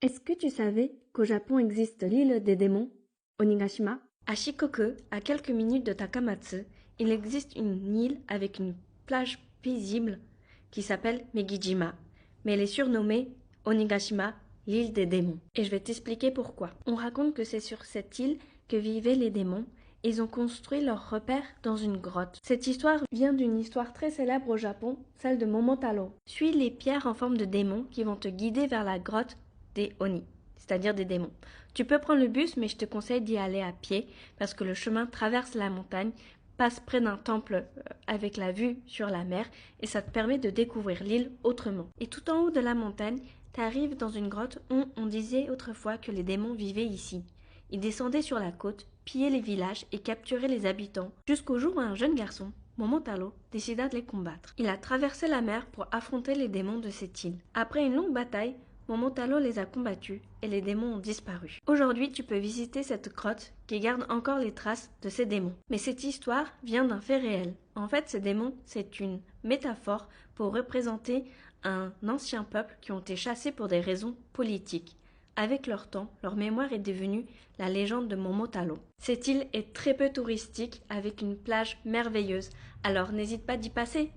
Est-ce que tu savais qu'au Japon existe l'île des démons, Onigashima? À Shikoku, à quelques minutes de Takamatsu, il existe une île avec une plage paisible qui s'appelle Megijima, mais elle est surnommée Onigashima, l'île des démons. Et je vais t'expliquer pourquoi. On raconte que c'est sur cette île que vivaient les démons. Ils ont construit leur repère dans une grotte. Cette histoire vient d'une histoire très célèbre au Japon, celle de Momotaro. Suis les pierres en forme de démons qui vont te guider vers la grotte des Oni, c'est-à-dire des démons. Tu peux prendre le bus, mais je te conseille d'y aller à pied parce que le chemin traverse la montagne, passe près d'un temple avec la vue sur la mer et ça te permet de découvrir l'île autrement. Et tout en haut de la montagne, tu arrives dans une grotte où on disait autrefois que les démons vivaient ici. Ils descendaient sur la côte, pillaient les villages et capturaient les habitants, jusqu'au jour où un jeune garçon, Momotaro, décida de les combattre. Il a traversé la mer pour affronter les démons de cette île. Après une longue bataille, Momotaro les a combattus et les démons ont disparu. Aujourd'hui, tu peux visiter cette grotte qui garde encore les traces de ces démons. Mais cette histoire vient d'un fait réel. En fait, ces démons, c'est une métaphore pour représenter un ancien peuple qui ont été chassés pour des raisons politiques. Avec leur temps, leur mémoire est devenue la légende de Momotaro. Cette île est très peu touristique avec une plage merveilleuse, alors n'hésite pas d'y passer.